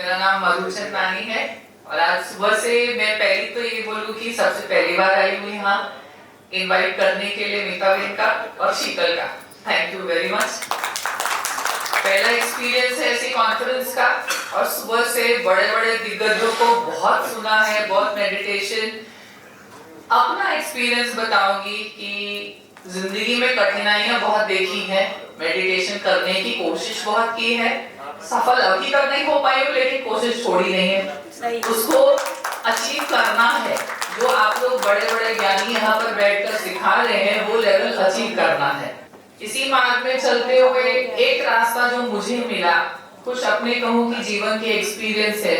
मेरा नाम मधु चंदानी है और आज सुबह से मैं पहली तो ये बोलूँ कि सबसे पहली बार आई हूँ यहाँ इनवाइट करने के लिए मीता बहन का और शीतल का। Thank you very much. पहला एक्सपीरियंस है ऐसी कॉन्फ्रेंस का और सुबह से बड़े बड़े दिग्गजों को बहुत सुना है, बहुत मेडिटेशन। अपना एक्सपीरियंस बताऊंगी कि जिंदगी में कठिनाइयां बहुत देखी हैं, मेडिटेशन करने की कोशिश बहुत की है, सफल अभी तक नहीं हो पाई हूँ लेकिन कोशिश छोड़ी नहीं है। उसको अचीव करना है। जो आप लोग बड़े बड़े ज्ञानी यहाँ पर बैठकर सिखा रहे हैं वो लेवल अचीव करना है। इसी मार्ग में चलते हुए एक रास्ता जो मुझे मिला, कुछ अपने कहूँ कि जीवन के एक्सपीरियंस है।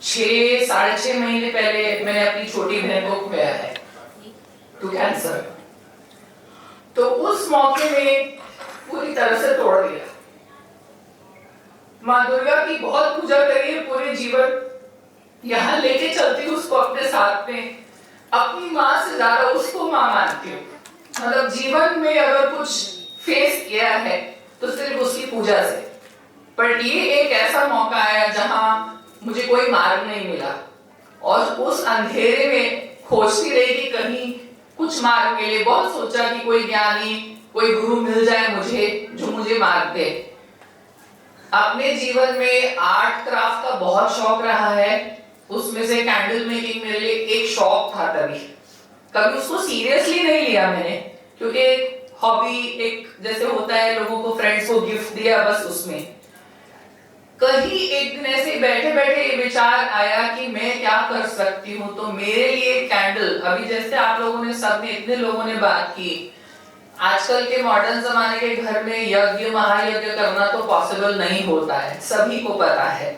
6-6.5 महीने पहले मैंने अपनी छोटी बहन को खोया है टू कैंसर। तो उस मौके में पूरी तरह से तोड़ दिया। माँ दुर्गा की बहुत पूजा करी है पूरे जीवन, यहाँ लेके चलती हूँ उसको अपने साथ में। अपनी माँ से ज्यादा उसको माँ मानती हूँ। मतलब जीवन में अगर कुछ फेस किया है तो सिर्फ उसकी पूजा से। पर ये एक ऐसा मौका आया जहां मुझे कोई मार्ग नहीं मिला और उस अंधेरे में खोजती रही कि कहीं कुछ मार्ग मिले। बहुत सोचा कि कोई ज्ञानी, कोई गुरु मिल जाए मुझे जो मुझे मार्ग दे। अपने जीवन में आर्ट क्राफ्ट का बहुत शौक रहा है, उसमें से कैंडल मेकिंग मेरे लिए एक शौक था। कभी उसको सीरियसली नहीं लिया मैंने, क्योंकि एक हॉबी, एक जैसे होता है लोगों को, फ्रेंड्स को गिफ्ट दिया बस उसमें। कहीं एक दिन ऐसे बैठे बैठे ये विचार आया कि मैं क्या कर सकती हूँ। तो मेरे लिए कैंडल, अभी जैसे आप लोगों ने, सबने, इतने लोगों ने बात की, आजकल के मॉडर्न जमाने के घर में यज्ञ महायज्ञ करना तो पॉसिबल नहीं होता है, सभी को पता है।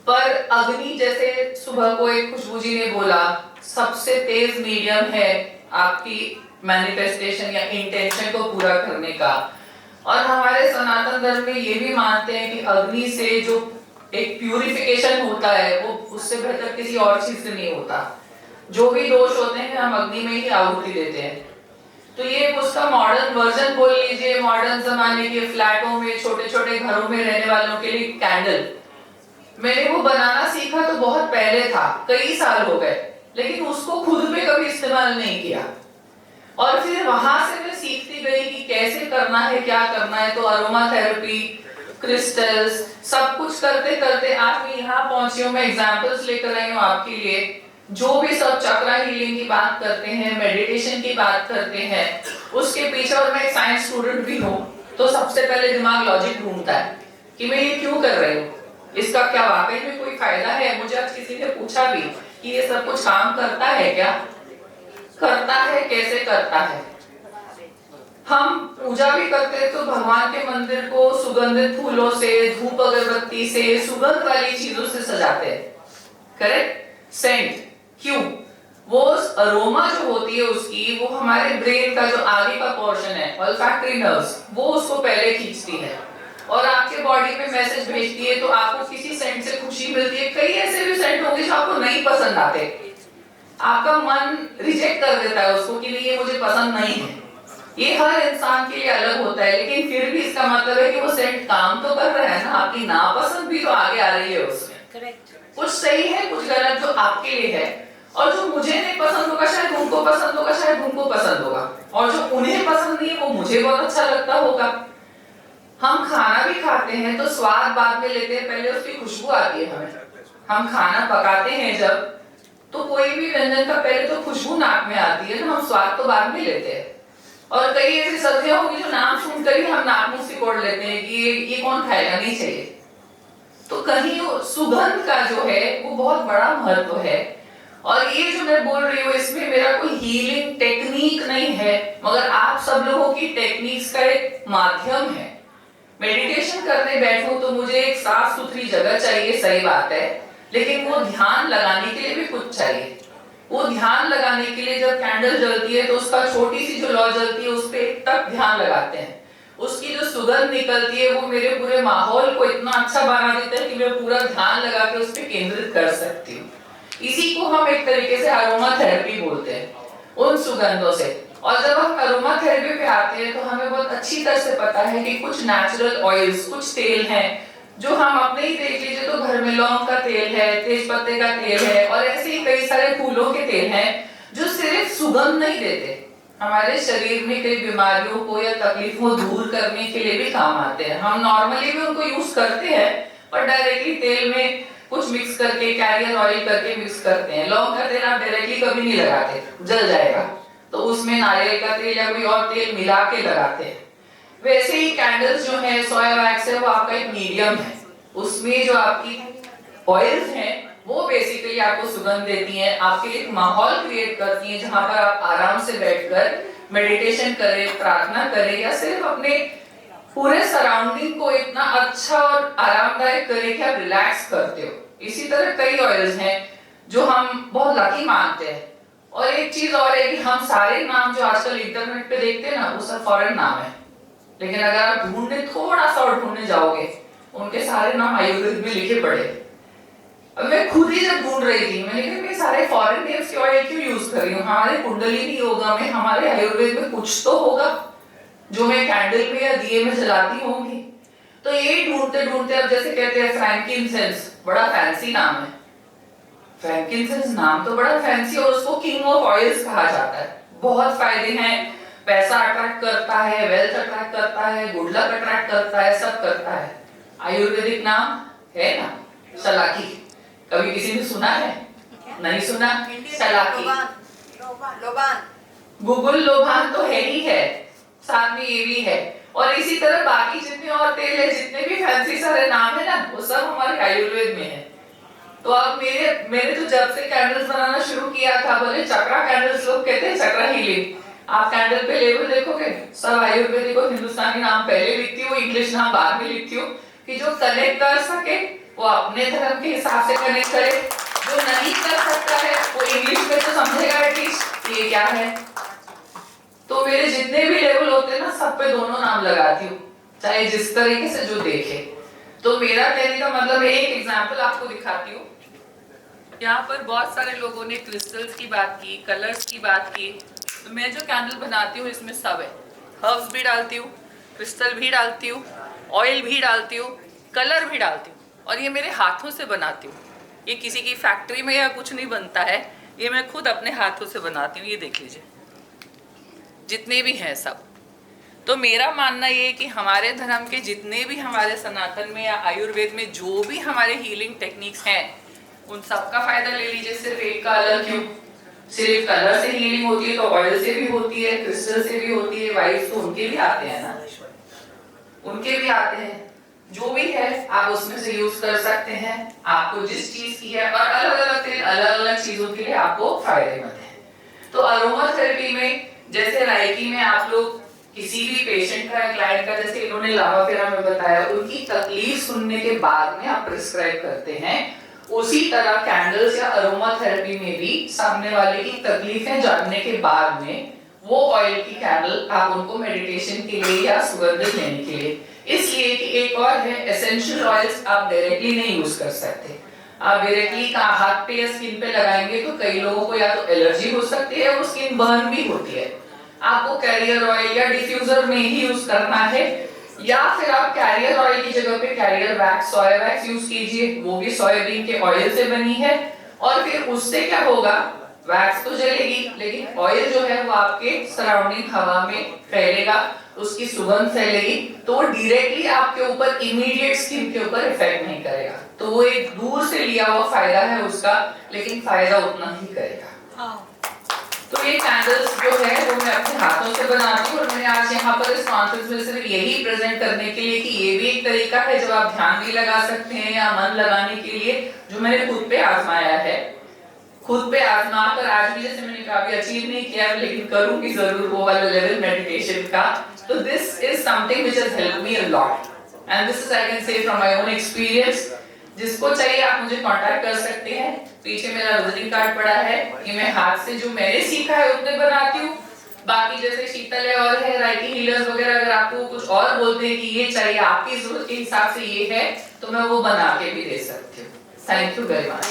पर अग्नि, जैसे सुबह को एक खुशबू जी ने बोला, सबसे तेज मीडियम है आपकी मैनिफेस्टेशन या इंटेंशन को पूरा करने का। और हमारे सनातन धर्म में ये भी मानते हैं कि अग्नि से जो एक प्यूरिफिकेशन होता है वो उससे बेहतर किसी और चीज से नहीं होता। जो भी दोष होते हैं हम अग्नि में ही आहुति देते हैं। तो ये उसका मॉडर्न वर्जन बोल लीजिए, मॉडर्न जमाने के फ्लैटों में, छोटे छोटे घरों में रहने वालों के लिए कैंडल। मैंने वो बनाना सीखा तो बहुत पहले था, कई साल हो गए, लेकिन उसको खुद पे कभी इस्तेमाल नहीं किया। और फिर वहां से मैं सीखती गई कि कैसे करना है, क्या करना है। तो अरोमा थेरेपी, क्रिस्टल्स, सब कुछ करते करते आज मैं यहाँ पहुंची हूँ। मैं एग्जांपल्स लेकर आई हूँ आपके लिए। जो भी सब चक्रा हीलिंग की बात करते हैं, मेडिटेशन की बात करते हैं, उसके पीछे, और मैं एक साइंस स्टूडेंट भी हूँ, तो सबसे पहले दिमाग लॉजिक ढूंढता है कि मैं ये क्यों कर रही हूँ, इसका क्या वाकई में कोई फायदा है। मुझे आज किसी ने पूछा भी कि ये सब कुछ काम करता है क्या, करता है, कैसे करता है। हम पूजा भी करते हैं तो भगवान के मंदिर को सुगंधित फूलों से, धूप अगरबत्ती से, सुगंध वाली चीजों से सजाते हैं, करेक्ट। सेंट क्यों? वो अरोमा जो होती है उसकी, वो हमारे ब्रेन का जो आगे का पोर्शन है, ऑल्फैक्टरी नर्व्स, वो उसको पहले खींचती है और आपके बॉडी में मैसेज भेजती है। तो आपको किसी सेंट से खुशी मिलती है। कई ऐसे भी सेंट होंगे जो आपको नहीं पसंद आते, आपका मन रिजेक्ट कर देता है उसको कि नहीं ये मुझे पसंद नहीं है। ये हर इंसान के लिए अलग होता है, लेकिन फिर भी इसका मतलब है कि वो सेंट काम तो कर रहा है ना। आपकी नापसंद भी तो आगे आ रही है उसमें। करेक्ट। कुछ सही है, कुछ गलत, जो आपके लिए है। और जो मुझे नहीं पसंद होगा शायद उनको पसंद होगा, शायद उनको पसंद होगा, और जो उन्हें पसंद नहीं है वो मुझे बहुत अच्छा लगता होगा। हम खाना भी खाते हैं तो स्वाद बाद में लेते हैं, पहले उसकी खुशबू आती है हमें। हम खाना पकाते हैं जब, तो कोई भी व्यंजन का पहले तो खुशबू नाक में आती है ना, हम स्वाद तो बाद में लेते हैं। और कई ऐसी सब्जियां होगी जो नाम सुनकर ही हम नाक मुंह सिकोड़ लेते हैं कि ये कौन खाएगा, नहीं चाहिए। तो कहीं सुगंध का जो है वो बहुत बड़ा महत्व है। और ये जो मैं बोल रही हूँ इसमें मेरा कोई हीलिंग टेक्निक नहीं है, मगर आप सब लोगों की टेक्निक्स का एक माध्यम है। मेडिटेशन करने बैठूं तो मुझे एक साफ सुथरी जगह चाहिए, सही बात है, लेकिन वो ध्यान लगाने के लिए भी कुछ चाहिए। वो ध्यान लगाने के लिए जब कैंडल जलती है तो उसका छोटी सी जो लौ जलती है उस पे तक ध्यान लगाते हैं। उसकी जो सुगंध निकलती है वो मेरे पूरे माहौल को इतना अच्छा बना देता है कि मैं पूरा ध्यान लगा के उस पे केंद्रित कर सकती हूँ। इसी को हम एक तरीके से अरोमा थेरेपी बोलते हैं, उन सुगंधों से। और जब हम अरोमा थेरेपी पे आते हैं तो हमें बहुत अच्छी तरह से पता है कि कुछ नेचुरल ऑयल्स, कुछ तेल हैं जो हम अपने ही देख लीजिए तो घर घर में लौंग का तेल है, तेज पत्ते का तेल है और ऐसे ही कई सारे फूलों के तेल हैं जो सिर्फ सुगंध नहीं देते, हमारे शरीर में कई बीमारियों को या तकलीफ को दूर करने के लिए भी काम आते हैं। हम नॉर्मली भी उनको यूज करते हैं और डायरेक्टली तेल में कुछ मिक्स करके, कैरियर ऑयल करके मिक्स करते हैं। लौंग का तेल आप डायरेक्टली कभी नहीं लगाते, जल जाएगा, तो उसमें नारियल का तेल या कोई और तेल मिला के लगाते हैं। वैसे ही कैंडल्स जो है, सोया वैक्स है, वो आपका एक मीडियम है, उसमें जो आपकी ऑयल्स हैं वो बेसिकली आपको सुगंध देती हैं, आपके लिए एक माहौल क्रिएट करती हैं जहां पर आप आराम से बैठकर मेडिटेशन करें, प्रार्थना करें या सिर्फ अपने पूरे सराउंडिंग को इतना अच्छा और आरामदायक करें कि आप रिलैक्स करते हो। इसी तरह कई ऑयल्स हैं जो हम बहुत लकी मानते हैं। और एक चीज और है कि हम सारे नाम जो आजकल इंटरनेट पे देखते हैं ना, वो सब फॉरेन नाम है, लेकिन अगर आप ढूंढने थोड़ा सा और ढूंढने जाओगे, उनके सारे नाम आयुर्वेद में लिखे पड़े। अब मैं खुद ही जब ढूंढ रही थी, मैंने कहा मैं सारे फॉरेन नेम्स के ऑयल क्यों यूज कर रही हूँ, हमारे कुंडलिनी योगा में, हमारे आयुर्वेद में कुछ तो होगा जो मैं कैंडल में या दिए में जलाती होंगी। तो ये ढूंढते ढूंढते अब जैसे कहते हैं फ्रैंकिनसेंस, बड़ा फैंसी नाम है, फ्रैंकिनसेंस नाम तो बड़ा फैंसी और उसको किंग ऑफ ऑयल्स कहा जाता है। बहुत फायदे हैं, पैसा अट्रैक्ट करता है, वेल्थ अट्रैक्ट करता है, गुड लक अट्रैक्ट करता है, सब करता है। आयुर्वेदिक नाम है ना, शलाकी, कभी किसी ने सुना है? नहीं सुना? शलाकी, गुगुल लोबान तो है ही है, साथ में ये भी है, और इसी तरह बाकी जितने और तेल है, जितने भी फैंसी सारे नाम है ना, वो सब हमारे आयुर्वेद में है। तो अब मेरे तो जब से कैंडल्स बनाना शुरू किया था, बोले चक्रा कैंडल्स, लोग कहते हैं चक्रा हीलिंग, आप कैंडल पे लेबल देखोगे सब आयुर्वेदिक और हिंदुस्तानी नाम पहले लिखती हूँ, इंग्लिश नाम बाद में लिखती हूँ, कि जो कनेक्ट कर सके वो अपने धर्म के हिसाब से कनेक्ट करे, जो नहीं कर सकता है वो इंग्लिश में तो समझेगा एटलीस्ट ये क्या है। तो मेरे जितने भी लेवल होते हैं ना, सब पे दोनों नाम लगाती हूँ, चाहे जिस तरीके से जो देखे। तो मेरा कहने का मतलब है, एक एग्जांपल आपको दिखाती हूँ। यहाँ पर बहुत सारे लोगों ने क्रिस्टल्स की बात की, कलर्स की बात की, तो मैं जो कैंडल बनाती हूँ इसमें सब है, हर्ब्स भी डालती हूँ, क्रिस्टल भी डालती हूँ, ऑयल भी डालती हूँ, कलर भी डालती हूँ, और ये मेरे हाथों से बनाती हूँ। ये किसी की फैक्ट्री में या कुछ नहीं बनता है, ये मैं खुद अपने हाथों से बनाती हूँ। ये देख लीजिए जितने भी हैं सब। तो मेरा मानना ये है कि हमारे धर्म के जितने भी, हमारे सनातन में या आयुर्वेद में जो भी हमारे हीलिंग टेक्निक्स हैं, उन सब का फायदा ले लीजिए। सिर्फ एक का अलग क्यों? सिर्फ कलर से हीलिंग होती है तो ऑयल से भी होती है, क्रिस्टल से भी होती है, वाइब्स तो उनके भी आते हैं ना, उनके भी आते हैं। जो भी है आप उसमें से यूज कर सकते हैं, आपको जिस चीज की है, और अलग अलग तेल अलग अलग चीजों के लिए आपको फायदेमंद है। तो अरोमा थेरेपी में, जैसे राइकी में आप लोग किसी भी पेशेंट का, क्लाइंट का, जैसे इन्होंने लावा फेरा में बताया, उनकी तकलीफ सुनने के बाद में आप प्रिस्क्राइब करते हैं, उसी तरह कैंडल्स या अरोमा थेरेपी में भी सामने वाले की तकलीफें जानने के बाद में वो ऑयल की कैंडल आप उनको मेडिटेशन के लिए या सुगंधित लेने के लिए, इसलिए कि एक और है, एसेंशियल ऑयल्स आप डायरेक्टली नहीं यूज कर सकते। आप डायरेक्टली हाथ पे या स्किन पे लगाएंगे तो कई लोगों को या तो एलर्जी हो सकती है और स्किन बर्न भी होती है। आपको कैरियर ऑयल या डिफ्यूजर में ही यूज करना है, या फिर आप कैरियर ऑयल की जगह पे कैरियर वैक्स, सोया वैक्स यूज कीजिए, वो भी सोयाबीन के ऑयल से बनी है। और फिर उससे क्या होगा, वैक्स तो जलेगी लेकिन ऑयल जो है वो आपके सराउंडिंग हवा में फैलेगा, उसकी सुगंध फैलेगी, तो वो डायरेक्टली आपके ऊपर इमीडिएट स्किन के ऊपर इफेक्ट नहीं करेगा। तो वो एक दूर से लिया हुआ फायदा है उसका, लेकिन फायदा उतना ही करेगा। तो ये कैंडल्स जो है वो मैं अपने हाथों से बनाती हूँ, और मैंने आज यहाँ पर इस कॉन्फ्रेंस में सिर्फ यही प्रेजेंट करने के लिए कि ये भी एक तरीका है जब आप ध्यान भी लगा सकते हैं या मन लगाने के लिए, जो मैंने खुद पे आजमाया है। खुद पे आजमा कर आज भी, जैसे मैंने कहा, अभी अचीव नहीं किया लेकिन करूंगी जरूर वो वाला लेवल मेडिटेशन का। तो this is something which has helped me a lot, and this is I can say from my own experience. जिसको चाहिए आप मुझे कांटेक्ट कर सकते हैं, पीछे मेरा विजिटिंग कार्ड पड़ा है, कि मैं हाथ से जो मैंने सीखा है उतने बनाती हूँ। बाकी जैसे शीतल है और है राइकी हीलर्स वगैरह, अगर आपको कुछ और बोलते हैं कि ये चाहिए आपकी जरूरत के हिसाब से ये है, तो मैं वो बना के भी दे सकती हूँ। Thank you very much.